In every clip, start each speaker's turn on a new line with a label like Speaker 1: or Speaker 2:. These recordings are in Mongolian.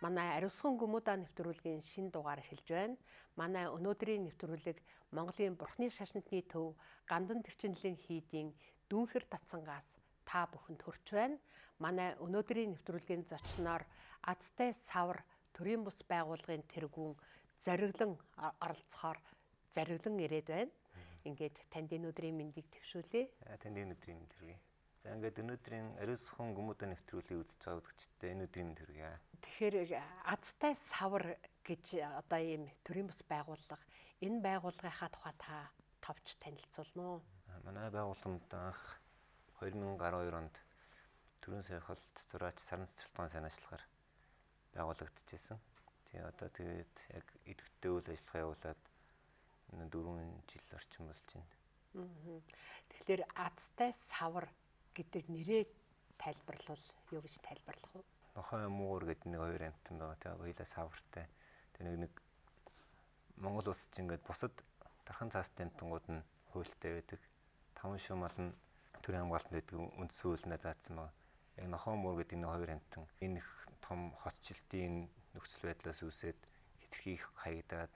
Speaker 1: Манай Ариусахуйн ГҮМҮДА нэвтрүүлгийн шинэ дугаар эхэлж байна. Манай өнөөдрийн нэвтрүүлэг Монголын Бурхны шашинтны төв Гандан Тэрчинлийн хийдийн дүүнхэр татсангаас та бүхэнд хүрч байна. Манай өнөөдрийн нэвтрүүлгийн зочноор Азтай Савар төрийн бус байгууллагын тэргүүн Зориглон оролцохоор Зориглон ирээд байна. Ингээд танд өнөөдрийн мэндийг төвшүүлье.
Speaker 2: Танд өнөөдрийн мэнд хүргэе. За ингээд өнөөдрийн Ариусахуйн ГҮМҮДА нэвтрүүлгийг үзэж байгаа үзэгчдээ өнөөдрийн мэнд хүргэе.
Speaker 1: Тэгэхээр Азтай Савар гэж одоо ийм төрийн бус байгууллага энэ байгууллагынхаа тухай та товч танилцуулна уу?
Speaker 2: Манай байгууллаганд анх 2012 онд төрийн сайхалт зураач саран цэцэрлэгэн сайн ажиллагаар байгуулагдчихсэн. Тэгээд яг идэвхтэй үйл ажиллагаа явуулаад 4 жил орчим болж байна.
Speaker 1: Тэгэхээр Азтай Савар гэдэг нэрээ тайлбарлавал юу гэж тайлбарлах вэ?
Speaker 2: Нохой муур гэдэг нэг хоёр амтан байгаа. Тэгээ хоёлаа савартай. Тэгээ нэг Монгол улс чинь ингээд бусад дархан цаастай амтангууд нь хуультай байдаг. 5 шумал нь төрийн хамгаалтанд байдаг үндс хуулинд заасан байгаа. Яг нохой муур гэдэг нэг хоёр амтан энэ их том хотчлтын нөхцөл байдлаас үүсээд хитрхи их хаягдаад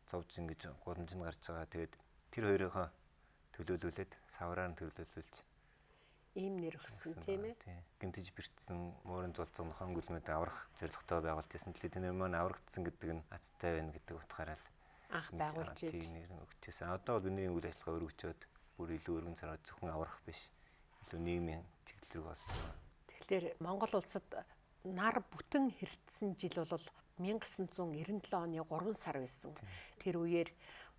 Speaker 2: зовж ингэж гудамж нь гарч байгаа. Тэгээд тэр хоёроо төлөөлүүлээд савраар нь төлөөлүүлж
Speaker 1: ийм нэр өгсөн тийм ээ.
Speaker 2: Гэмтэж бэртсэн муурын зулцсан нохон ГҮМҮДА аврах зорилготой байгуулжсэн. Тэгэхээр тэр маань аврагдсан гэдэг нь Азтай байна гэдэг утгаараа л
Speaker 1: анх байгуулж
Speaker 2: тийм нэр өгчээсэн. Одоо бол бидний үйл ажиллагаа өргөжөөд бүр илүү өргөн цараа зөвхөн аврах биш. Илүү нийгмийн чиглэл рүү болсон.
Speaker 1: Тэгэхээр Монгол улсад нар бүтэн хэрдсэн жил бол 1997 оны 3 сар байсан. Тэр үеэр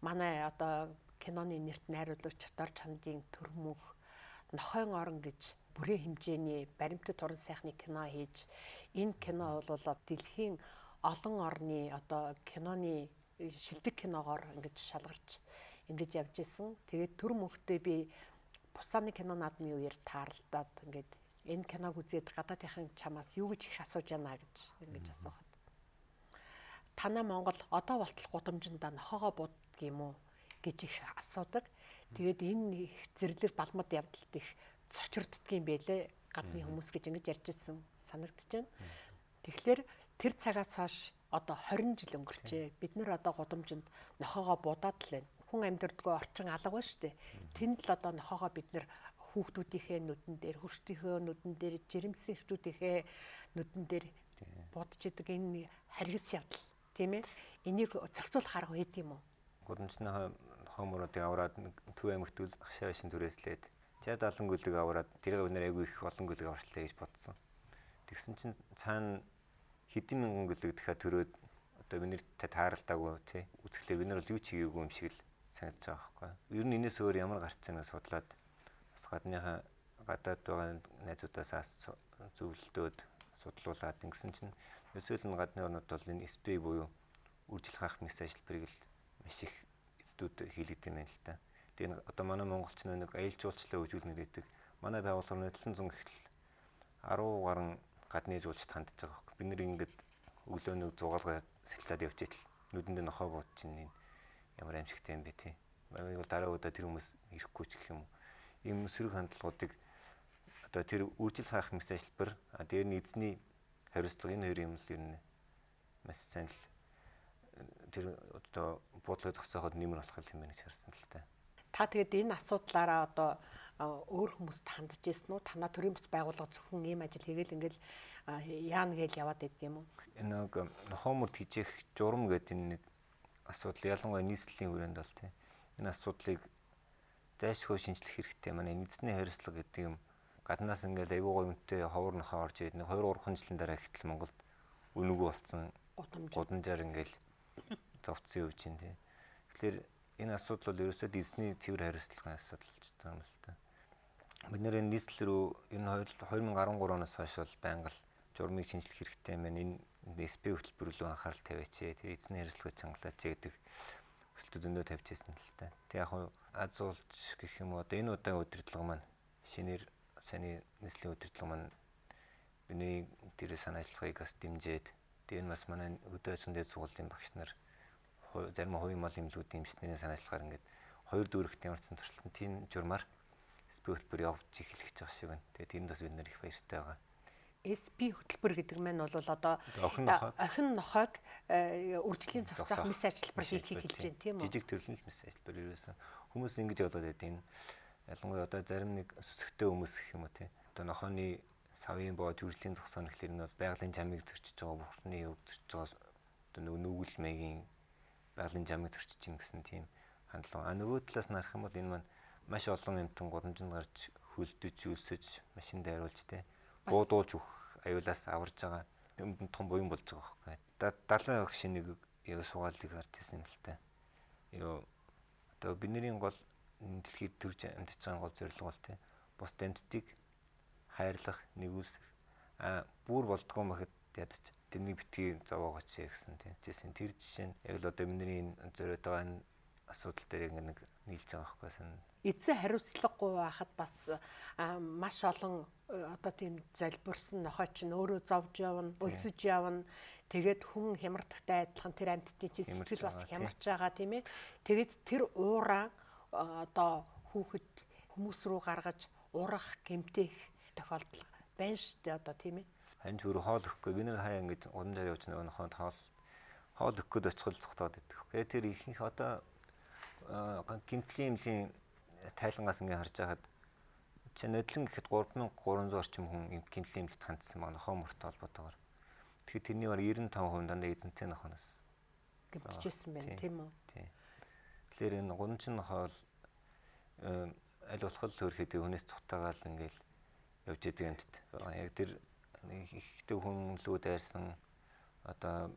Speaker 1: манай одоо киноны нэрт найруулагч Дор Чандын Төрмөх Нохойн орон гэж бүрэн хэмжээний баримтат уран сайхны кино хийж энэ кино бол дэлхийн олон орны одоо киноны шилдэг киногоор ингэж шалгарч ингэж явж исэн. Тэгээд төр мөхтэй би Пусаны кино наадмын үеэр таарлаад ингээд энэ киног үзээд гадаадынхын чамаас юу гэж их асууж яана гэж ингэж асуухад. Танаа Монгол одоо болтол гудамжиндаа нохоогоо бууддаг юм уу гэж их асуудаг. Тэгээд энэ зэрлэг балмад явдалд их цочирддаг юм байлээ. Гадны хүмүүс гэж ингэж ярьж ирсэн санагдаж байна. Тэгэхээр тэр цагаас хойш одоо 20 жил өнгөрчээ. Бид нэр одоо гудамжинд нохоогоо буудаад л байна. Хүн амьдардаг орчин алга байна шүү дээ. Тэнд л одоо нохоогоо бид нэр хүүхдүүдийнхээ нүдэн дээр, хөрштийнхөө нүдэн дээр, жирэмсэн хүмүүсийнхээ нүдэн дээр будж идэг энэ харгас явдал тийм ээ. Энийг зохицуулах арга байд юм уу?
Speaker 2: Гудамжны хомруудыг аваад Төв аймагт үл хашаа шин түрээслээд 60-70 гүлэг аваад тэрийг өнөр айгүй их олон гүлэг авчлаа гэж бодсон. Тэгсэн чинь цаана хэдэн мянган гүлэг дахиад төрөөд одоо бид нэр тааралдаагүй тий. Үзэхлээр бид нар бол юу ч хийгээгүй юм шиг л санагдаж байгаа байхгүй. Ер нь энэс өөр ямар гарч байгааг судлаад бас гадныхаа гадаад байгаа найзуудаасаас зөвлөлтөөд судлуулад ингэсэн чинь өсөөл нь гадны орнууд бол энэ SPA буюу үржил хаах мэс ажилбарыг л маш их эцдүүд хийлэгдэж байна л та. Тэгээ одоо манай монголч нэг аялал жуулчлалаа хөгжүүлнэ гэдэг манай байгууллагын 700 гэхэл 10 гаруй гадны жуулчд хандж байгаа хөөх. Бид нэр ингээд өглөө нэг зугаалгаа сэлтаад явж итэл нүдэндээ нохоо бууд чинь ямар аимшигтай юм бэ тий. Магадгүй дараа удаа тэр хүмүүс ирэхгүй ч гэх юм уу. Ийм сөрөг хандлагуудыг одоо тэр үржил хаах мэс ажилбар дээр нь эзний хариуцлага энэ хоёр юм л ер нь маш сайн л тэр одоо буудлыг зогсооход нэмэр болох юм байна гэж харсан л та.
Speaker 1: Та тэгээд энэ асуудлаараа одоо өөр хүмүүст хандж ирсэн үү? Танаа төрийн бус байгууллага зөвхөн ийм ажил хийгээл ингээл яана гээл яваад байдаг юм уу?
Speaker 2: Энэ нэг нохомод хижээх журам гэдэг энэ нэг асуудал ялангуяа нийслэлийн хүрээнд бол тийм. Энэ асуудлыг зайлшгүй шинжлэх хэрэгтэй. Манай эзний хариуцлага гэдэг юм гаднаас ингээл аюу гой үнэтэй ховор нохоо орж ирээд нэг 2-3 жилийн дараа ихтэл Монголд үнэгүй болсон гудамжаар ингээл зовцсон юм чинь тий. Тэгэхээр энэ асуудал бол ерөөсөө эзний цэвэр хариуцлагын асуудал болж байгаа юм л та. Бид нэр энэ нийслэл рүү энэ 2013 оноос хойш бол байнга л журмыг шинжлэх хэрэгтэй юм байна. Энэ СП хөтөлбөр рүү анхаарал тавиач. Тэгээ эзний хариуцлагыг чангалаач гэдэг өсөлтөд зөндөө тавьчихсан л та. Тэг яг аз уулж гэх юм уу одоо энэ удаагийн удирдлага маань шинээр саний нийслэлийн удирдлага маань бидний тэр санаа ажиллагааг бас дэмжиж тэгээ энэ бас манай өдөө сүндэд сургуулийн багш нар зарим хувийн мал эмнэлгүүдийн эмчтний санаачлагаар ингээд 2 дүүрэгт ямарчсан туршилтанд тийм журмаар СП хөтөлбөр явуулж эхлэх гэж байгаа шиг байна. Тэгээд тэнд бас бид нар их баяртай байгаа.
Speaker 1: SP хөтөлбөр гэдэг маань бол одоо охин нохойг үржлийн зогсоох мэс ажиллабар хийхийг хэлж байна тийм үү?
Speaker 2: Жижиг төрлийн мэс ажиллабар ерөөсөн хүмүүс ингэж болоод байдیں۔ Ялангуяа одоо зарим нэг сүсгтэй хүмүүс гэх юм уу тий. Одоо нохооны савын боож үржлийн зогсооно гэхлээр нь бол байгалийн жамыг зөрчиж байгаа, бухарны өв зөрчиж байгаа одоо нүгэл мэгийн байгалийн жамыг зөрчиж гин гэсэн тийм хандлага. Нөгөө талаас нь харах юм бол энэ маань маш олон амтан гудамжинд гарч хөлдөж, өсөж, машин дайруулж тий. Буудуулж өгөх аюулаас аварж байгаа том буян болж байгаа байхгүй. 70 огт шинийг суугаалыг харж ирсэн юм л та. Одоо бидний гол дэлхийд төрж амьдарч байгаа гол зорилго бол тий. Бус амьтдыг хайрлах, нэгүүлсэх. Бүр болдгоо махад ядч тэрний битгий зовоогооч гэсэн тий. Тэр жишээ нь яг л одоо миний энэ зориод байгаа энэ асуудал дээр нэг нийлж байгаа байхгүй сан.
Speaker 1: Эцэг хариуцлагагүй байхад бас маш олон одоо тийм залбирсан нохойч нь өөрөө зовж явна, өлсөж явна. Тэгээд хүн хямрдахтай адилхан тэр амьтдын чинь сэтгэл бас хямарч байгаа тийм ээ. Тэгээд тэр уураа одоо хүүхэд хүмүүс рүү гаргаж урах, гэмтэх тохиолдол байна шүү дээ одоо тийм ээ.
Speaker 2: Харин зүгээр хоол өгөхгүй би нэг хаяа ингэж удам дээр явж нэг нохойд хоол өгөх гээд очиход цогтоод байдаг. Тэр ихэнх одоо гэмтлийн имлийн тайлангаас ингээ харж байгаад чинь нодлон гэхэд 3300 орчим хүн гэмтлийн имлэлд хандсан байна нохоо мөртэй холбоотойгоор. Тэгэхээр тэрний бар 95% дандаа эзэнтэй нохоноос
Speaker 1: гэмтчихсэн байна тийм үү?
Speaker 2: Тийм. Тэгэхээр энэ гудамжин нохоо бол аль болох төрөхэд хүнээс цутаагаал ингээл явж идэг юмт. Яг тэр ихтэй хүн лүү дайрсан одоо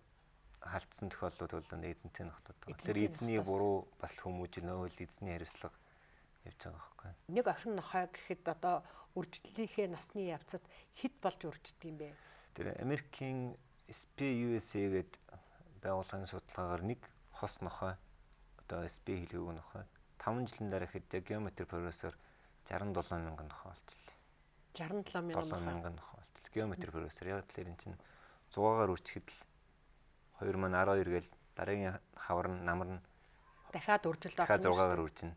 Speaker 2: халтсан тохиолдлууд бол эзэнтэй нохтод. Тэр эзний буруу бас хүмүүжил нөөл эзний хариуцлага явж байгаа байхгүй.
Speaker 1: Нэг охин нохой гэхэд одоо үржлийнхээ насны явцад хэд болж үрждэг юм бэ?
Speaker 2: Тэр Америкийн SPUSA гэдэг байгууллагын судалгаагаар нэг хос нохой одоо SP хэлээгүй нохой 5 жилийн дараа хэд геометри профессор 67000 нохой болчихлоо.
Speaker 1: 67000
Speaker 2: нохой болчихлоо. Геометри профессор яг тэгэхээр эн чинь 100-аар үржихэд л 2012 гээл дараагийн хавар нь намар нь
Speaker 1: дахиад үржилт авах.
Speaker 2: Дахиад 6-аар үржинэ.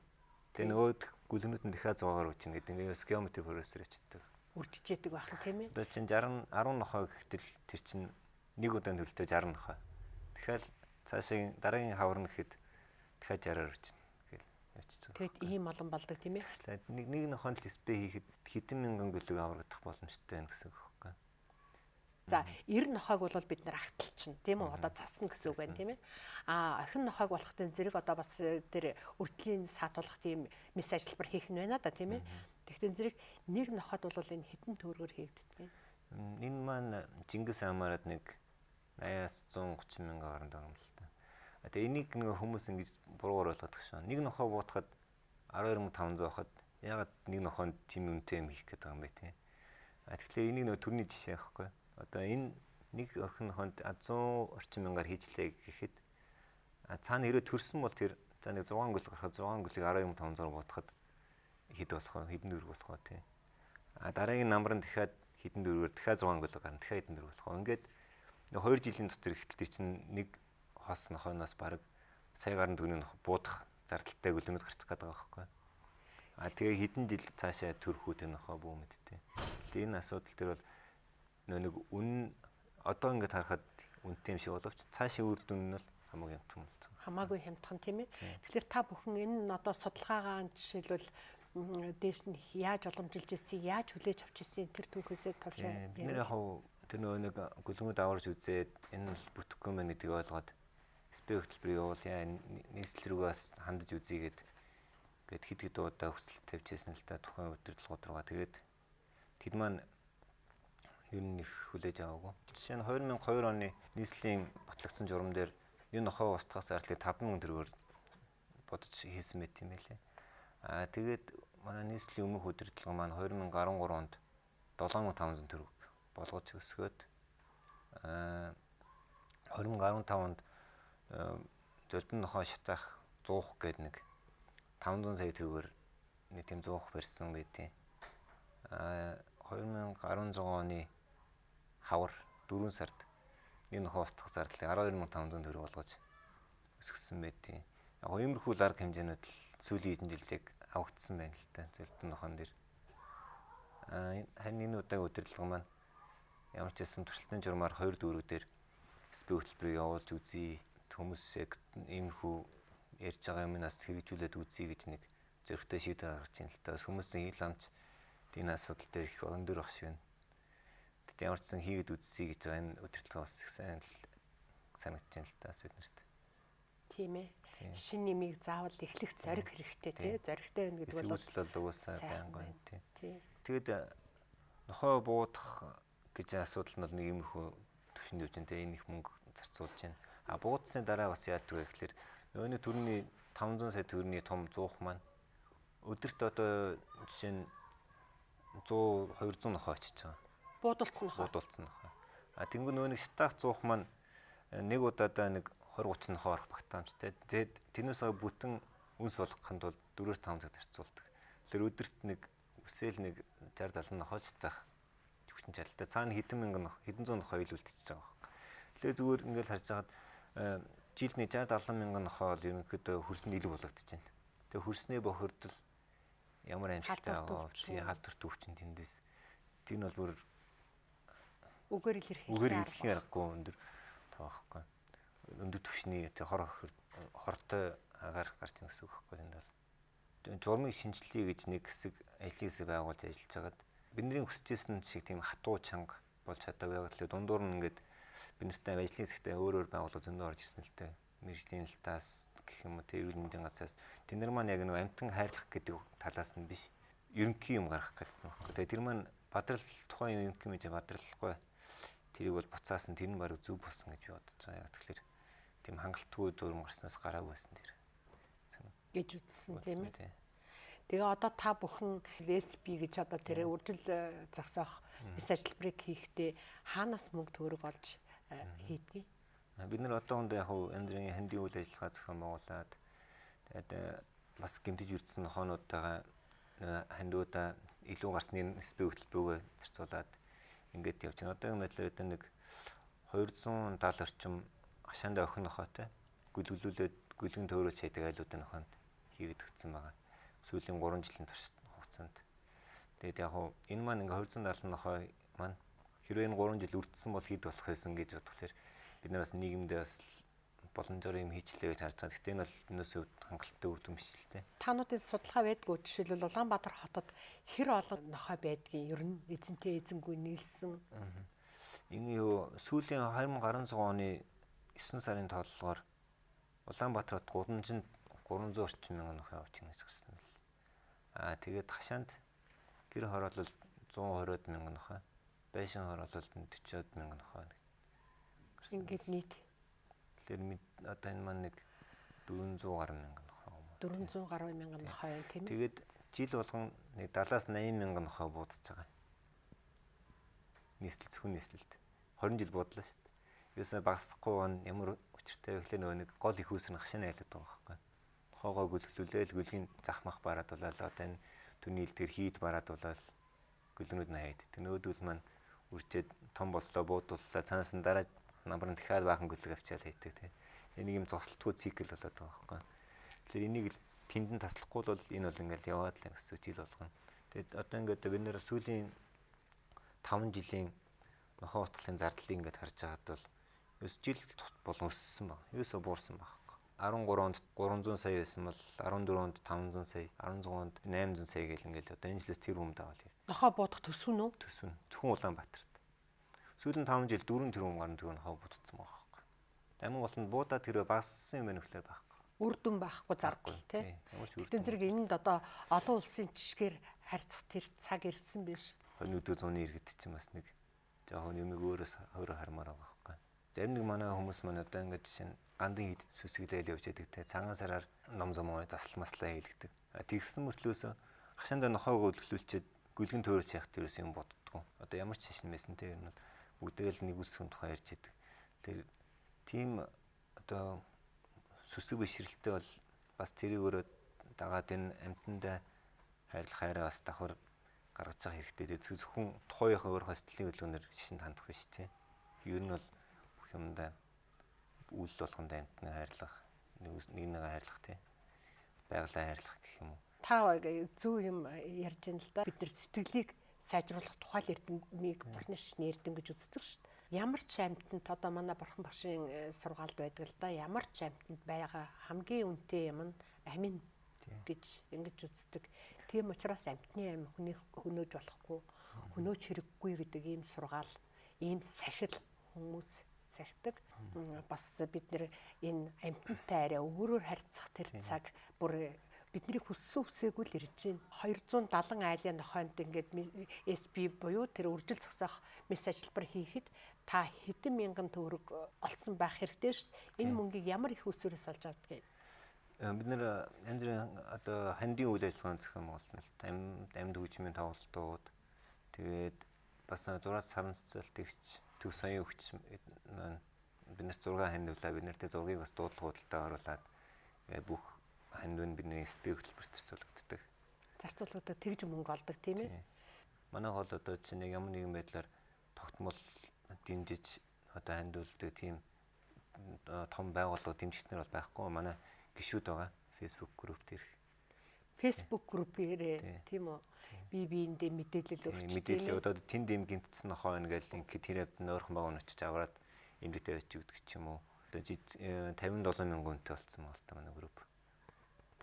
Speaker 2: Тэгээ нөгөө гүлгнүүд нь дахиад 100-аар үржинэ гэдэг ингээс геометри профессор явчихдаг.
Speaker 1: Үржиж яадаг байх тийм ээ.
Speaker 2: Одоо чинь 10 нохой гэхдээ тэр чинь нэг удаан төлөлтөө 60 нохой. Тэгэхээр цаашаа дараагийн хавар нь гэхэд дахиад 60-аар үржинэ гэл явчихж байгаа.
Speaker 1: Тэгэд ийм олон болдог тийм ээ.
Speaker 2: Нэг нохойд л SP хийхэд хэдэн мянган гөлөг аврагдах боломжтой байна гэсэн үг байхгүй.
Speaker 1: За 90 нохойг бол бид нар агталчихна тийм үү? Одоо засна гэсэн үг байна тийм ээ. Охин нохойг болохын зэрэг одоо бас тэр үржлийн саатуулах тийм мэс ажиллабар хийх нь байна да тийм ээ. Тэгтэн зэрэг нэг нохойд бол энэ хэдэн төгрөгөөр хийгддэг юм.
Speaker 2: Энэ маань Жингис хамаарад нэг 80-аас 130 мянган хооронд байгаа юм л та. Тэгээ энийг нэг хүмүүс ингэж буруугаар ойлгоод багш. Нэг нохой буутахад 12500 байхад ягаад нэг нохойд тийм үнэтэй юм хийх гэдэг юм бэ тийм. Тэгэхээр энийг нэг төрний жишээ байхгүй. Одоо энэ нэг охин нохойд 100 орчим мянгаар хийжлээ гэхэд цаана хэрэг төрсөн бол тэр за нэг 6 гөл гарахад 6 гөлийг 10500 буутахад хэд болох вэ? Хэдэн төгрөг болох вэ тий. Дараагийн намар нь дахиад хэдэн төгрөгөөр дахиад 6 гөл гарна. Дахиад хэдэн төгрөг болох вэ? Ингээд 2 жилийн дотор ихтэл тэр чинь нэг хос нохойноос бараг сая гаруй төгрөгийн буудах зардалтай гөлөмөд гарчих гээд байгаа байхгүй. Тэгээ хэдэн жил цаашаа төрөх үү тэр нохой бүү мэд тий. Тэгэхээр энэ асуудал төр бол нэг үн одоо ингээд харахад үнэтэй юм шиг боловч цаашийн үр дүн нь бол хамаагүй хямдхан болсон.
Speaker 1: Хамаагүй хямдхан тийм ээ. Тэгэхээр та бүхэн энэ нь одоо судалгаагаа жишээлбэл дээш нь яаж уламжилж ирсэн, яаж хүлээж авч ирсэн тэр түүхээсээ товч байна.
Speaker 2: Бид нэр яг тэр нэг гөлгөмөд аварж үзээд энэ бол бүтэхгүй мэн гэдгийг ойлгоод SP хөтөлбөрийг явуулъя, нийслэл рүү бас хандаж үзье гэд хэд удаа хүсэлт тавьж ирсэн л та тухайн удирдлагууд руугаа. Тэгээд тэд маань ер нь их хүлээж аваагүй. Жишээ нь 2002 оны нийслэлийн батлагдсан журам дээр энэ нохой устгах зарлыг 5000 төгрөгөөр бодож хийсэн мэт юм байлээ. Тэгээд манай нийслэлийн өмнөх удирдлага маань 2013 онд 7500 төгрөг болгож өсгөөд 2015 онд золбин нохой шатаах 100х гээд нэг 500 сая төгрөгөөр нэг тийм 100х барьсан байдیں۔ 2016 оны хавар 4 сард нэг нохой устгах зардлыг 12500 төгрөг болгож өсгсөн байдیں۔ Яг иймэрхүү ларг хэмжээнүүд л сүүлийн хэдэн жилд яг авагдсан байна л та. Золбин нохойн дээр. Харин энэ удаагийн удирдлага маань ямар ч байсан туршилтын журмаар 2 дүүрүүдээр спи хөтөлбөрийг явуулж үзье. Хүмүүс яг иймэрхүү ярьж байгаа юмнаас хэрэгжүүлээд үзье гэж нэг зөрөгтэй шийдвэр гаргаж ийн л та. Хүмүүсийн хил амч энэ асуудал дээр их өндөр баг шиг байна. Тэгтээ ямар ч сан хийгээд үзье гэж байгаа энэ удирдлага бас их сайн санагдаж байна л та бид нарт.
Speaker 1: Тийм ээ. Шин нэмийг заавал эхлэх зориг хэрэгтэй тий. Зоригтой байна гэдэг бол
Speaker 2: үүсэл бол угаасаа байнга байна тий.
Speaker 1: Тий.
Speaker 2: Тэгэд нохой буудах гэж асуудал нь бол нэг иймэрхүү төвшөнд явж байна тий. Энэ их мөнгө зарцуулж байна. А буудсны дараа бас яадаг вэ гэхээр нөгөө төрний 500 сая төгрөгийн том зуух маань өдөрт одоо жишээ нь 100 200 нохой очиж байгаа.
Speaker 1: Буудалцсан нохой.
Speaker 2: А тэнгүү нөгөө нэг шатаах зуух маань нэг удаадаа нэг 20 30 нохой орох багтаамжтай. Тэгээд тэрнээс бүтэн үнс болгохын тулд 4-5 цаг зарцуулдаг. Тэр өдөрт нэг өсөөл нэг 60 70 нохой шатаах хүчин чадалтай. Цаана хэдэн зуун нохой илүүлчихэж байгаа юм. Тэгэхээр зүгээр ингээд харж хагаад жилд нэг 60 70 мянган нохой бол ерөнхийдөө хөрсөнд илүү болгогдож байна. Тэгээ хөрснөө бохирдол ямар амжилттай байгаа вэ? Халдвар төвчин тэндээс. Тэр нь бол бүр
Speaker 1: үгээр илэрхийлэх
Speaker 2: аргагүй өндөр таахгүй. Өндөр төвшний хортой агаар гарч ирэх гэсэн үг байхгүй энэ бол. Журмыг шинжилье гэж нэг хэсэг ажлын хэсэг байгуулж ажиллаж байгаад бидний хүсэжсэн шиг тийм хатуу чанга болж чадаагүй. Яг л дундуур нь ингээд бид нартай ажлын хэсэгтээ өөр байгууллага зөндөө орж ирсэн л дээ. Мэргэжлийн талтаас гэх юм уу тэр эрүүл мэндийн газраас тэд нар маань яг нэг амтан хайрлах гэдэг талаас нь биш. Ерөнхий юм гаргах гэсэн байхгүй. Тэгээ тэр маань бадрал тухайн ерөнхий мэдээ бадралгүй. Тэрийг бол буцаас нь тэр нь баруун зүг болсон гэж би бодож байгаа. Яг тэгэхээр тийм хангалтгүй зурм гарснаас гараагүй байсан тэр.
Speaker 1: Гэж үзсэн тийм ээ. Тэгээ одоо та бүхэн ресипи гэж одоо тэр үржил зогсоох бис ажилбарыг хийхдээ хаанаас мөнгө төгрөг олж хийдгийг?
Speaker 2: Бид нар одоохондоо яг янз бүрийн хандийн үйл ажиллагаа зохион байгуулад тэгээд бас гэмтэж үрдсэн нохоонуудтайгаа хандиудаа илүү гарсны спи хөтөлбөрөөр зарцуулаад ингээд явж байна. Одоогийн байдлаар бид нэг 270 орчим хашаандаа охин нохойтой гүлгэлүүлээд гүлгэн төөрөөж хийдэг айлуудын нохоонд хийгээд өгсөн байгаа. Сүүлийн 3 жилийн турш хугацаанд. Тэгээд яг энэ маань ингээ 270 нохой маань хэрвээ энэ 3 жил үрдсэн бол хэд болох байсан гэж бодглохлоор бид нараас нийгэмдээ бас боломжоор юм хийчлээ гэж харж байгаа. Гэхдээ энэ бол энэс хувьд хангалттай үр дүн биш л дээ.
Speaker 1: Таануудын судалгаа байдгүй жишээлбэл Улаанбаатар хотод хэр олон нохой байдгийг ер нь эзэнтэй эзэнгүй нийлсэн.
Speaker 2: Энэ юу сүүлийн 2016 оны 9 сарын тооллогоор Улаанбаатар хот 300 орчим мянган нохой авч гинэж гарсан л. Тэгээд хашаанд гэр хороолол 120 мянган нохой, байшин хороолол 40 мянган нохой.
Speaker 1: Ингээд нийт
Speaker 2: тэгэхээр одоо энэ маань нэг 400 гаруй мянган нохой юм уу?
Speaker 1: 400 гаруй мянган нохой байна тийм ээ.
Speaker 2: Тэгээд жил болгон нэг 70-аас 80 мянган нохой буудаж байгаа. Нийслэл зөвхөн нийслэлд 20 жил буудлаа шүү дээ. Юусе багасахгүй он ямар учиртай вэ гэхлээр нөгөө нэг гол их үүсэр хашааны айлаад байгаа байхгүй. Хоогоо гүлгэлүүлээл гүлгийн захмах бараад болоод одоо энэ түүний илтгэр хийд бараад болоод гүлгнүүд нь хайд. Тэнөөдөл маань үржээд том боллоо буудууллаа цаанаас нь дараа намбар нь дахиад баахан гүлэг авчаал хийдэг тийм. Энийг юм зогсолтгүй цикл болоод байгаа байхгүй. Тэгэхээр энийг л тэндэн таслахгүй бол энэ бол ингээл яваад л гэсэн жил болгоно. Тэгээд одоо ингээд бид нэр сүүлийн 5 жилийн нохой утгалын зардлыг ингээд харж байгаад бол өс жил болон өссөн баг. Юусоо буурсан баг. 13 онд 300 сая байсан бол 14 онд 500 сая, 16 онд 800 сая гэл ингээл одоо энэ жилээс тэр хүм даавал.
Speaker 1: Нохой буудах төсвөн үү?
Speaker 2: Төсвөн. Зөвхөн Улаанбаатарт. Сүүлийн 5 жил 4 тэрбум гаруй төгрөг нохой будагдсан байгаа байхгүй. Амин болонд буудаад тэрөө багассан юм нөхлөөр байхгүй.
Speaker 1: Үр дүн байхгүй зардал тий. Тэгтэн зэрэг энэнд одоо олон улсын жишгээр харьцах тэр цаг ирсэн биш шүү дээ.
Speaker 2: 21-р зууны иргэд чинь бас нэг жоохон юмэг өөрөөс өөрөө хармаар байгаа байхгүй. Зарим нэг манай хүмүүс маань одоо ингээд жишээ нь гандын хід сүсгэлээл явж яадаг те цагаан сараар ном зомоо засал маслаа хийлгдэг. Тэгсэн мөртлөөс хашаандаа нохойгоо хөдөлгүүлчихэд гүлгэн төөрөж яах тэрээс юм боддгоо. Одоо ямар ч шашин байсан те ер нь бүгдээрээ л нэг үсгэн тухай ярьж яадаг. Тэр тийм одоо сүсэг бишрэлтэй бол бас тэрийг өөрөө дагаад энэ амтандаа хайрлах хайраа бас давхар гаргаж байгаа хэрэгтэй. Тэгээд зөвхөн тухайхаа өөр хостелын хөдөлгөөнөөр шишинд хандах биш те. Ер нь бол бүх юмдаа үйл болгонд амтнаа хайрлах, нэг хайрлах те. Байгалаа хайрлах гэх юм уу.
Speaker 1: Та зөв юм ярьж байна л да. Бид нар сэтгэлийг сайжруулах тухай эрдэмийг бурхны шашны эрдэм гэж үздэг шүү дээ. Ямар ч амьтанд одоо манай бурхан багшийн сургаалд байдаг л да. Ямар ч амьтанд байгаа хамгийн үнэтэй юм нь амин гэж ингэж үздэг. Тийм учраас амьтны амь хөнөөж болохгүй, хөнөөж хэрэггүй гэдэг ийм сургаал, ийм сахил хүмүүс сахидаг. Бас бид нэр энэ амьтантай арай өөрөөр харьцах тэр цаг бүр бидний хүссэн үсээгүй л ирж байна. 270 айлын нохойд ингээд SB буюу тэр үржил зогсоох месс ажиллабар хийхэд та хэдэн мянган төгрөг олсон байх хэрэгтэй шүү дээ. Энэ мөнгийг ямар их усүрээс олж авдаг юм?
Speaker 2: Бид нэр янз бүрийн одоо хандийн үйл ажиллагааны зохион байгуулалт, амьд хөгжмийн тоглолтууд, тэгээд бас зураг саран цэцэлтэгч, төв соён өгч маань бид нарт зураг хандуулаа. Бид нарт зургийг бас дуудлага худалдаа оруулаад бүх хандвын бидний SB хөтөлбөрт зарцуулагддаг.
Speaker 1: Зарцуулагддаг тэгж мөнгө олдог тийм ээ.
Speaker 2: Манай хол одоо чинь ямар нэгэн байдлаар тогтмол дэмжиж одоо хандуулдаг тийм том байгууллага дэмжигчнэр бол байхгүй. Манай гишүүд байгаа Facebook групп дээр.
Speaker 1: Facebook группээр тийм үү. Биендээ мэдээлэл өгч
Speaker 2: мэдээлэл одоо тэнд юм гинтсэн нохоо байна гэж линк тэрэвд нойрхон баг оночиж аваад эндээ тавьж өгдөг ч юм уу. Одоо 57 мянган үнэтэй болсон байна л та манай групп.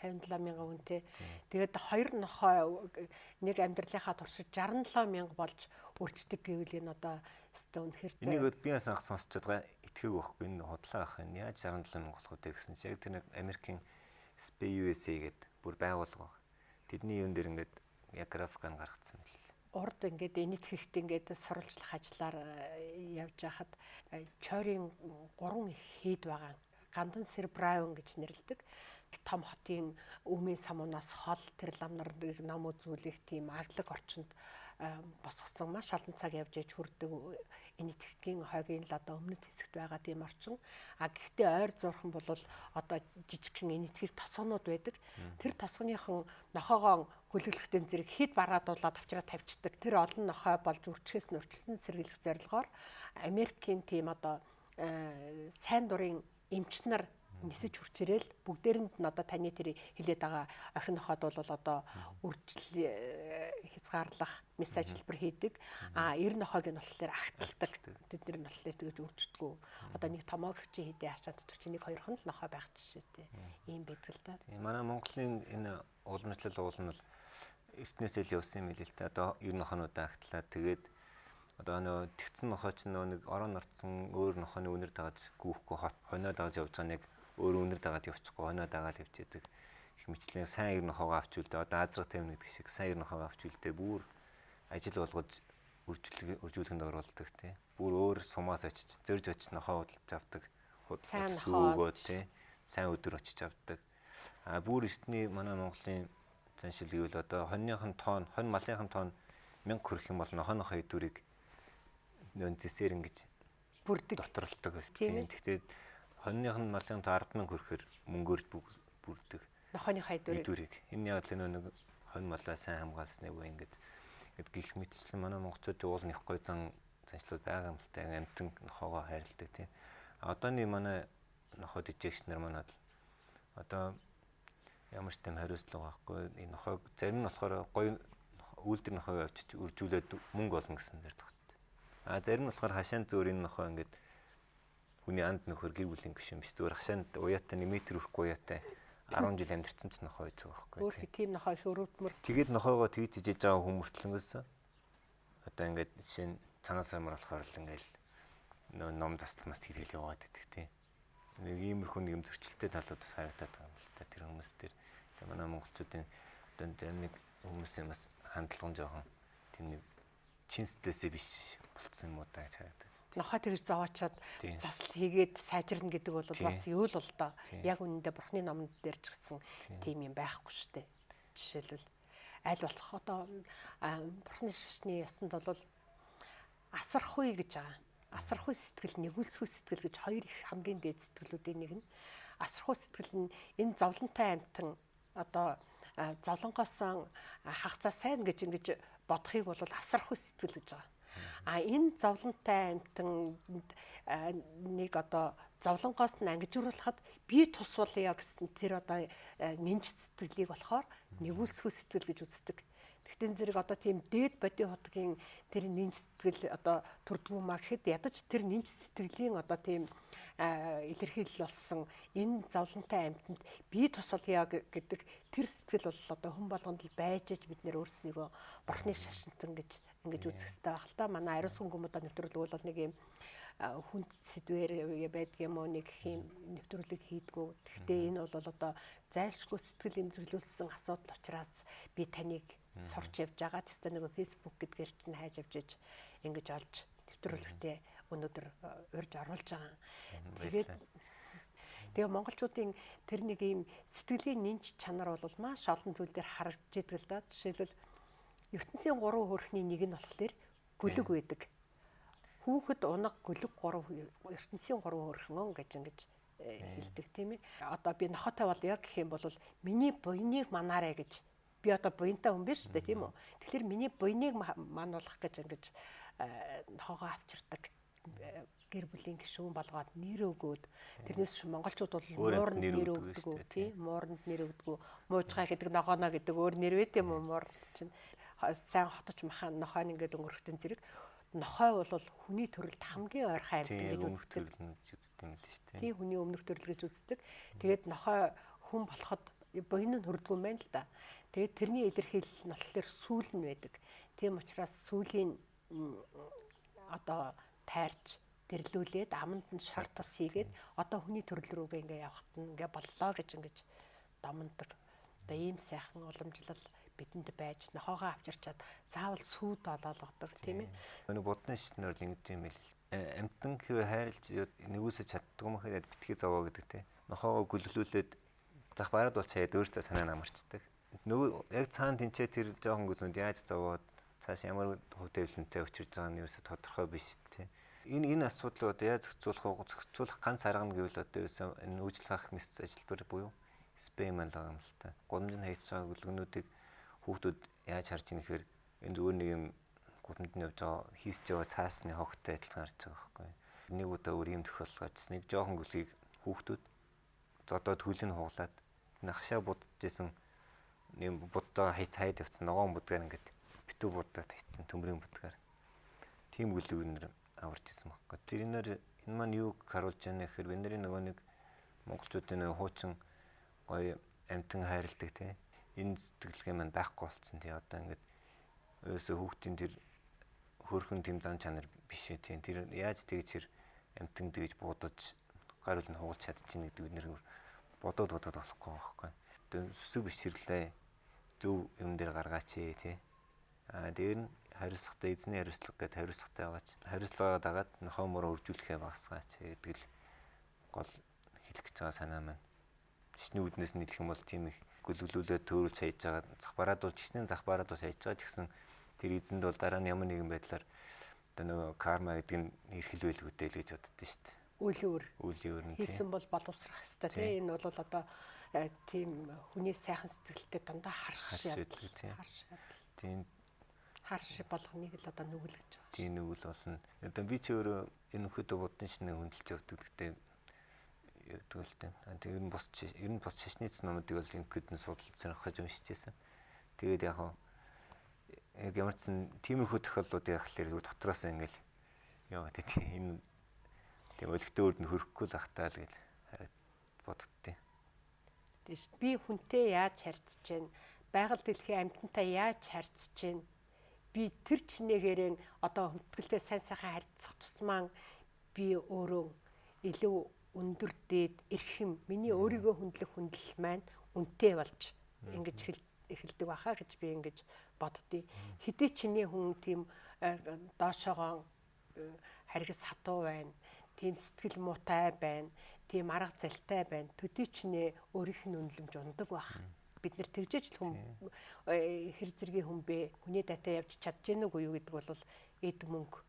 Speaker 1: 57 мянган үнэтэй. Тэгээд хоёр нохоо нэг амьдралынхаа туршид 67 мянга болж өрчдөг гэвэл энэ одоо өстө үнэхээр
Speaker 2: энийг би бас анх сонсчод байгаа итгээг байхгүй энэ худлаа ах юм. Яаж 67 мянга болох вэ гэсэн чинь яг тэр нэг Америкийн USA гэдэг бүр байгууллага баг. Тэдний юун дээр ингээд яг графикаар гаргацсан бэл.
Speaker 1: Урд ингээд энэт хэхт ингээд сурвалжлах ажлаар явж байхад Чойрын 3 хэд байгаа. Гандан сэр Браун гэж нэрлэдэг. Том хотын өмнө самуунаас хол тэр лам нарыг ном үзүүлэх тийм аглаг орчинд босгосон маш олон цаг явж иж хүрдэг энэт хэхтийн хойгийн л одоо өмнөд хэсэгт байгаа тийм орчин. Гэхдээ ойр зуурхан бол одоо жижигхэн энэт хэхт тосгонууд байдаг. Тэр тосгоныхон нохоогоо гөлөглөхтэн зэрэг хэд бараадуулаад авчраа тавьчихдаг. Тэр олон нохой болж үрчгээс нь үрчсэн сэргийлэх зорилгоор Америкийн тийм одоо сайн дурын эмч нар нисэж хүрчээрэл бүгдээрэнд нь одоо таны тэр хэлээд байгаа охин нохоод бол одоо үржил хязгаарлах месс ажиллабар хийдэг. 90 нохойг нь болохоор агталдаг. Тэдний нь болохоор тэгэж үрждэггүй. Одоо нэг томоогч хийдэ хашаад чи нэг хоёрхан л нохой байх жишээтэй. Ийм байдаг л да.
Speaker 2: Манай Монголын энэ уламжлал уул нь бол эртнээс л явсан юм л та. Одоо 90 нохоонуудаа агтлаад тэгээд одоо нөө тэгцэн нохооч нэг орон орцсон өөр нохооны үнэр дагаж гүүхгүй хоноод дагаж явж байгаа нэг өөр үнэр дагаад явчихгүй хоноо дагаад явж идэг. Их мэтлэн сайн ер нохоогоо авч үлдээ. Одоо азраг тавина гэдэг шиг сайн ер нохоогоо авч үлдээ. Бүр ажил болгож үржүүлэхэнд оруулдаг тий. Бүр өөр сумаас очиж зөрж очиж нохоо худалдаж авдаг. Сүүгөө тий. Сайн өдөр очиж авдаг. Бүр эртний манай Монголын заншил гэвэл одоо хоньныхын тоон, хонь малынхын тоон 1000 хүрэх юм бол нохоо хэдүүрийг нөн зэсээр ингэж
Speaker 1: бүрдэг
Speaker 2: доторлдог тийм. Тэгтээ хоньныхын малын 100000 хүрэхээр мөнгөөр бүрдэг.
Speaker 1: Нохооны хайдварыг.
Speaker 2: Энэ яг л нэг хонь малаа сайн хамгаалсны буй ингээд гих мэтчлэн манай монголчуудын уул нэх гой заншлууд байгаа юм л та амтэн нохоогоо хайрладаг тийм. Одооний манай нохоо дижэгч нар манад одоо ямар ч тийм хариуцлага байхгүй. Энэ нохоог зарим нь болохоор гой үйлдвэр нохоог авчиж үржүүлээд мөнгө олно гэсэн зэрэг тогт. Зарим нь болохоор хашаан зөөр энэ нохоо ингээд хүний анд нөхөр гэр бүлийн гишүүн биш зүгээр хашаанд уяатай 1 метр өрхгүй уяатай 10 жил амьдэрсэн ч нохоо үйцэг байхгүй.
Speaker 1: Өөр тийм нохоо их өрөвдмөр.
Speaker 2: Тэгээд нохоогоо тэгж ижиж байгаа хүмүүртлэнгээс одоо ингээд жишээ нь цанаас амар болохоор л ингээд ном застмаас тэгэл яваад байдаг тийм. Нэг иймэрхүү нэг юм зөрчилтэй талуудаас харагдаад байгаа юм л та тэр хүмүүс дээр. Тэгээ манай монголчуудын одоо зарим нэг хүмүүсийн бас хандлага нь жоохон тийм нэг чин сэтгэлээсээ биш болцсон юм уу та гэж харагдав.
Speaker 1: Нохоо тэгж зовоочоод засал хийгээд сайжирна гэдэг бол бас юу л доо. Яг үнэндээ бурхны номонд дээр ч гэсэн тийм юм байхгүй шүү дээ. Жишээлбэл аль болох одоо бурхны шашны ясанд бол асархуй гэж байгаа. Асархуй сэтгэл, нэгүүлсгүй сэтгэл гэж хоёр их хамгийн дээд сэтгэлүүдийн нэг нь. Асархуй сэтгэл нь энэ зовлонтой амьтан одоо зовлонгоос хагацаа сайн гэж ингэж бодохыг бол асархуй сэтгэл гэж байгаа. Энэ зовлонтой амьтанд нэг одоо зовлонгоос нь ангижруулахад би тусвалъя гэсэн тэр одоо нэмж сэтгэлийг болохоор нэгүүлсгүй сэтгэл гэж үздэг. Тэгтэн зэрэг одоо тийм дээд бодийн хотгийн тэр нинж сэтгэл одоо төрдгөө маа гэхэд ядаж тэр нинж сэтгэлийн одоо тийм илэрхийлэл болсон энэ зовлонтой амьтанд бие тусалъя гэдэг тэр сэтгэл бол одоо хүн болгонд л байж аж бид нэр өөрснийгөө бурхны шашинтан гэж ингэж үзэх хэрэгтэй байх л та. Манай Ариусахуйн ГҮМҮДА нэвтрүүлэг бол нэг юм хүнд сэдвэр байдаг юм уу нэг юм нэвтрүүлэг хийдгүү. Гэхдээ энэ бол одоо зайлшгүй сэтгэл эмзэглүүлсэн асуудал учраас би таныг сурч явж байгаа. Тэстэ нэг Facebook гэдгээр чинь хайж авчиж ингэж олж нэвтрүүлэгтээ өнөөдөр урьж оруулж байгаа. Тэгээ монголчуудын тэр нэг юм сэтгэлийн нинж чанар бол маш олон зүйл дээр харагдж идэг л да. Жишээлбэл ертөнцийн 3 хөрхний нэг нь болохоор гөлөг байдаг. Хүүхэд унаг гөлөг 3 ертөнцийн 3 хөрхөн гэж ингэж хэлдэг тийм ээ. Одоо би нохотой бол яг гэх юм бол миний буйныг манаарэ гэж би одоо буянтай хүн биш үү тийм үү. Тэгэхээр миний буйныг мануулах гэж ингэж нохоогоо авчирдаг. Гэр бүлийн гишүүн болгоод нэр өгөөд тэрнээс монголчууд бол мууранд нэр өгдөг тийм мууранд нэр өгдөг муужгаа гэдэг ногооно гэдэг өөр нэр вэ тийм үү мууранд чинь сайн хотож махан нохоо ингээд өнгөрөхтэн зэрэг нохой бол хүний төрөлд хамгийн ойрхон амьтан гэж үздэг юм л шүү дээ тийм хүний өмнөх төрөл гэж үздэг тэгээд нохой хүн болоход буйн нь хүрдгүй юм байна л да тэгээд тэрний илэрхийлэл нь болохоор сүүл нь байдаг тийм учраас сүүлийн одоо тайрч дэрлүүлээд аманд нь шар тас хийгээд одоо хүний төрөл рүүгээ ингээ явахт нь ингээ боллоо гэж ингэж домондог. Одоо ийм сайхан уламжлал бидэнд байж нохоогоо авчирчаад заавал сүйд олоологдог тийм ээ.
Speaker 2: Өнөө будны шишнээр л ингэдэг юм байл. Амтан гэвэ хайрлж нэгүсэж чаддгүй юм хэрэг битгий зовоо гэдэг тийм. Нохоогоо гөлглүүлээд зах бараад бол цаад өөртөө санаа намарчдаг. Нөгөө яг цаана тэнцээ тэр жоохон гөлөнд яаж зовоод цааш ямар хөвтөвлөнтэй өчирж байгаа нь юусо тодорхой биш тийм. Энэ асуудлууд яаж зохицуулах ганц арга нь гэвэл одоо ерөөсөн энэ үйлчлэх ах мэс ажилбар буюу спэм ман байгаа юм л та. Гудамж нь хийж байгаа гөлгөнүүдийг хүүхдүүд яаж харж ийн гэхээр энэ зүгээр нэг юм гудамж нь явж байгаа хийсэж байгаа цаасны хогтой адилхан харж байгаа байхгүй. Нэг удаа өөр юм тохиолгож нэг жоохон гөлгийг хүүхдүүд зодоод хөлийг хуглаад нахшаа будчихсан нэм будгаа хайд явцсан ногоон будгаар ингээд битүү будаад хайцсан төмрийн будгаар. Тийм гөлөг нэр аварч ирсэн байхгүй. Тэр энэ маань юу харуулж байна гэхээр бид нарын нөгөө нэг монголчуудын хуучин гоё амтан хайрладаг тийм энэ сэтгэлгээ маань байхгүй болцсон тий одоо ингээд өөсөө хүүхдийн тэр хөөрхөн тэм зан чанар биш ээ тий тэр яаж тэгж тэр амтан дэж буудаж гар хөлн хугалж чадчихна гэдэг бид нэр бодоод болохгүй байхгүй. Тэгээ сүсэг бишрлээ зөв юм дээр гаргаач тий дээр нь хариуцлагатай эзний хариуцлага гэдэг хариуцлагатай байгаач хариуцлагаа дагаад нохоо мөрөө үржүүлэхээ багасгаач гэдэг л гол хэлэх гэж байгаа санаа маань. Шишний үднээс нь хэлэх юм бол тийм их гөлөглүүлээд төөрүүлж хайж байгаа зах бараадуулж гиснэн зах бараадуулж хайж байгаа ч гэсэн тэр эзэнд бол дараа нь ямар нэгэн байдлаар одоо нөгөө карма гэдэг нь эрхэл байлгүйтэй л гэж боддоо шүү дээ. Үйл өөр нь
Speaker 1: хийсэн бол боловсрах ёстой тийм энэ бол одоо тийм хүний сайхан сэтгэлтэй дандаа харш ядал тийм харш болгоныг л одоо нүгэл гэж байгаа.
Speaker 2: Тийм нүгэл болно. Одоо би ч өөрөө энэ нөхөдөө будны шинэ хөндлөж явдаг гэхдээ ядгалтай. Тэгээ ер нь бос шашны номуудыг бол инкэд нь судалж сонирхож уншижсэн. Тэгээд яг ямар ч тиймэрхүү тохиолдлуудыг ахлаар дотроос ингээл яваад тийм өлегтэй өрд нь хөрөхгүй л ахтаа л гэж хараад боддتي.
Speaker 1: Тийш би хүнтэй яаж харьцаж гэн байгаль дэлхийн амьтантай яаж харьцаж гэн би тэр чинээгээрэн одоо хүндгэлтэй сайн сайхан харьцах тусмаа би өөрөө илүү өндөр дээд эрхэм миний өөрийгөө хүндлэх хүндэл маань үнэтэй болж ингэж эхэлдэг баха гэж би ингэж боддتي. Хэдий чиний хүн тийм доошоогоо харгас хатуу байна. Тийм сэтгэл муутай байна. Тийм арга залтай байна. Төдий чинээ өөрийнх нь үнэлэмж ундаг байх. Бид нэр тэгжээч л хэр зэргийн хүн бэ? Хүний датаа явж чадж гэнэ үгүй юу гэдэг бол эд мөнгө,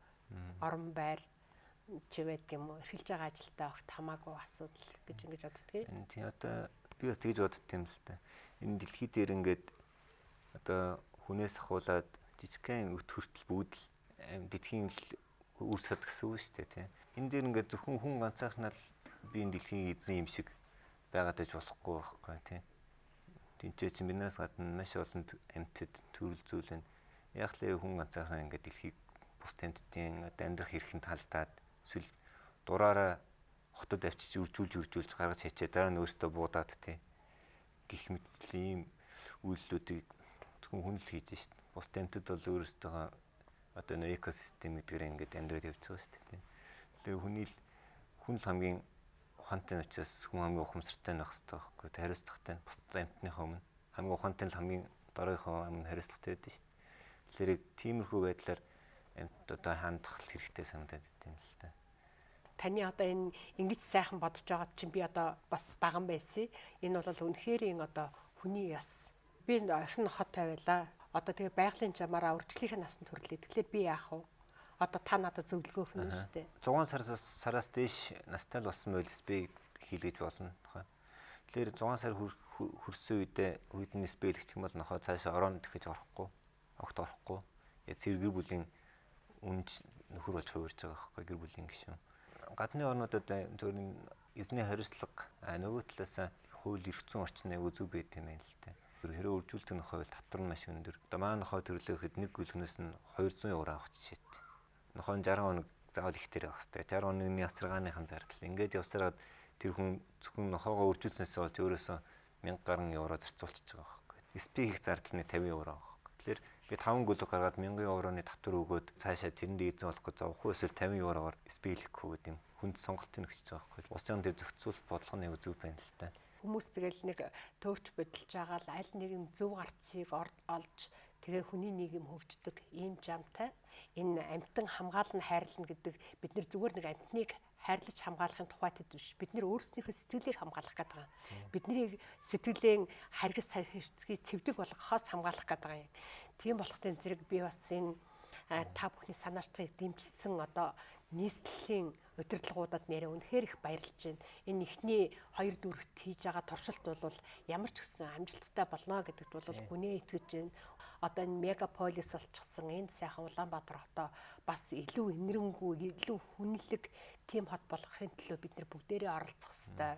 Speaker 1: орон байр чивэд юм уу? Эрхэлж байгаа ажилтаа огт хамаагүй асуудал гэж ингэж боддгийг.
Speaker 2: Тийм одоо би бас тэгж бодд юм л та. Энэ дэлхий дээр ингээд одоо хүнээс ахуулаад жижигхэн өт хүртэл бүгд л дэлхийн үүсгэж гэсэн үг шүү дээ тийм. Энэ дээр ингээд зөвхөн хүн ганцаархнаа би энэ дэлхийн эзэн юм шиг байгаад байж болохгүй байхгүй тийм. Тинчээ чинь биднээс гадна маш олон амьтад төрөл зүйл байна. Яг л хүн ганцаараа ингээд дэлхийг бус амьтдын амьдрах эрхэнд халдаад эсвэл дураараа хотод авчиж үржүүлж гаргаж хийчээ дараа нь өөртөө буудаад тий. Гэх мэт ийм үйлдэлүүдийг зөвхөн хүн л хийж шít. Бус амьтад бол өөрөөсөө одоо нэг экосистем гэдгээр ингээд амьдраад явж байгаа шүү дээ. Тэгээ хүн л хамгийн ухаантай учраас хүн хамгийн ухамсартай байх хэрэгтэй байхгүй. Хариуцлагатай бус амьтныхаа өмнө хамгийн ухаантай л хамгийн доройхоо өмнө хариуцлагатай байдаг шүү дээ. Тэгэхээр тиймэрхүү байдлаар амьтад одоо хандах хэрэгтэй санагдаад байна л да.
Speaker 1: Таны одоо энэ ингэж сайхан бодож байгаад чинь би одоо бас даган байсан. Энэ бол үнэхээр одоо хүний яс. Би орхин хот тавиалаа. Одоо тэгээ байгалийн жамаараа урьдчилийнхээ насанд төрлөө. Тэгэхээр би яах вэ? Одоо та надад зөвлөгөөх нь шүү дээ.
Speaker 2: 6 сараас дээш настай л болсон байлс би хийлгэж болно. Тэгэхээр 6 сар хүрсэн үед нь спейл гэх юм бол нохоо цаашаа орон дахиж орохгүй, огт орохгүй. Зэрэг гэр бүлийн үнж нөхөр болж хувирж байгаа байхгүй гэр бүлийн гишүүн. Гадны орнуудад зөвхөн эзний хариуцлага нөгөө талаас хууль эрх зүйн орчин аягүй зөв байт юм байна л да. Хэрэг үржүүлдэг нохой бол татвар нь маш өндөр. Одоо маань нохой төрлөөхөд нэг гүлгнээс нь 200 евро авах жишээ. Нохой 60 хоног заавал ихтэй байх хэрэгтэй. 60 хоногийн ясаргааныхан зардал. Ингээд явсараад тэр хүн зөвхөн нохоогоо үржүүлснээс болж өөрөөсөө 1000 гаруй евро зарцуулчихж байгаа байхгүй. СП хийх зардал нь 50 евро байгаа. Тэгэхээр би 5 гүлэг гаргаад 1000 евроны татвар өгөөд цаашаа тэрэнд эзэн болох гэж зовхгүй эсвэл 50 еврогаар СП хийхгүй гэдэг юм. Хүнд сонголтыг өгч байгаа байхгүй. Улсын дээр зохицуулах бодлого нь зөв байна л та.
Speaker 1: Хүмүүс тэгэл нэг төвч бодолж байгаа л аль нэгэн зөв гарцыг олж тэгээ хүний нийгэм хөгждөг ийм жамтай энэ амьтан хамгаална хайрлна гэдэг бид нар зүгээр нэг амьтныг хайрлаж хамгаалахын тухайд биш бид нар өөрсдийнхөө сэтгэлийг хамгаалах гэдэг байгаа. Бидний сэтгэлийн харгас сахицгийг цэвдэг болгохоос хамгаалах гэдэг байгаа юм. Тийм болохын зэрэг би бас энэ та бүхний санаачлагыг дэмжсэн одоо нийслэлийн удирдлагуудад нэрээ үнэхээр их баярлж байна. Энэ ихний 2 дүүрэгт хийж байгаа туршилт бол ямар ч гэсэн амжилттай болно гэдэгт бол гүнээ итгэж байна. Одоо энэ мегаполис болчихсон энэ сайхан Улаанбаатар хотоо бас илүү инэрэнгүй, илүү хүнлэг тийм хот болгохын төлөө бид нар бүгдээрээ оролцох хэрэгтэй.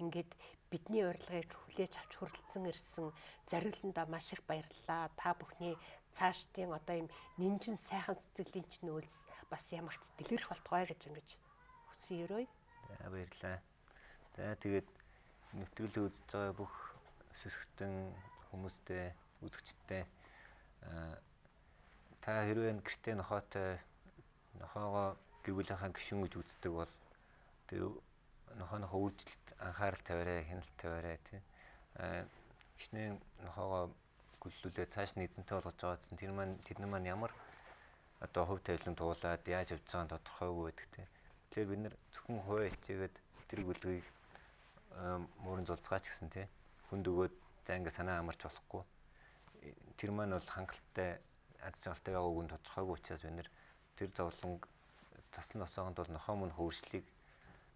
Speaker 1: Ингээд бидний урилгыг хүлээж авч хүрэлцэн ирсэн зориглондоо маш их баярлалаа. Та бүхний цаашдын одоо юм нинжин сайхан сэтгэлийн чинь үйлс бас ямагт дэлгэрэх болтугай гэж ингэж хүсэн өрөөе.
Speaker 2: За баярлалаа. За тэгээд нэвтрүүлэг үзэж байгаа бүх сүсгтэн хүмүүстэй үзэгчтэй та хэрвээ гэртээ нохоогоо гэр бүлийнхаа гишүүн гэж үздэг бол тэр нохооныхоо үйлдэлд анхаарал тавиарай, хяналт тавиарай тий. Хичнээн нохоогоо гөллүүлээ цааш нь эзэнтэй болгож байгаа гэсэн тэдний маань ямар одоо хөв тавилан туулаад яаж явж байгаа нь тодорхойгүй байдаг тий. Тэгэхээр бид нар зөвхөн хувиа хичээгээд тэр гөлгийг мөрөн зулцгаач гэсэн тий. Хүнд өгөөд за ингэ санаа амарч болохгүй. Тэр маань бол хангалттай аз жаргалтай байгаагүй нь тодорхойгүй учраас бид нар тэр зовлонг тасн осоогонд бол нохоо мөн хөвөршлийг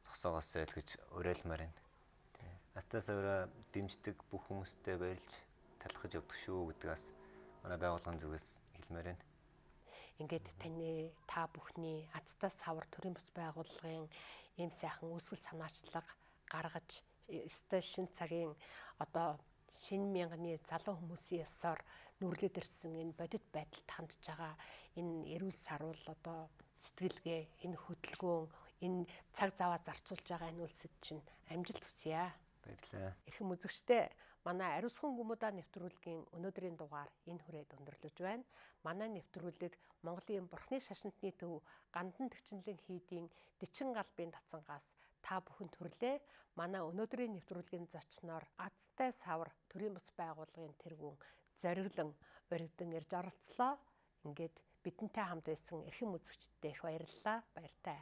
Speaker 2: зогсоогоос ойл гэж уриалмаар байна. Азтай савраа дэмждэг бүх хүмүүстэй баярлж талхаж явдаг шүү гэдгээс манай байгууллагын зүгээс хэлмээр байна.
Speaker 1: Ингээд таны та бүхний Азтай савар төрийн бас байгууллагын ийм сайхан үсгэл санаачлага гаргаж өстой шин цагийн одоо шинэ мянганы залуу хүмүүсийн ясаар нүрлээд ирсэн энэ бодит байдалд хандж байгаа энэ эрүүл саруул одоо сэтгэлгээ энэ хөдөлгөөн энэ цаг заваа зарцуулж байгаа энэ үлсэд чинь амжилт хүсье.
Speaker 2: Баярлалаа.
Speaker 1: Эрхэм үзэгчдээ манай Ариусахуйн ГҮМҮДА нэвтрүүлгийн өнөөдрийн дугаар энэ хүрээд өндөрлөж байна. Манай нэвтрүүлэг Монголын бурхны шашинтны төв Гандан Төчнөлөн хийдийн Дэчин галбын татсангаас та бүхэн төрлөө. Манай өнөөдрийн нэвтрүүлгийн зочноор Азтай савар төрийн бас байгууллагын тэргүүн Зориглон уригдан ирж оролцлоо. Ингээд бидэнтэй хамт байсан эрхэм үзэгчдээ их баярлалаа. Баяртай.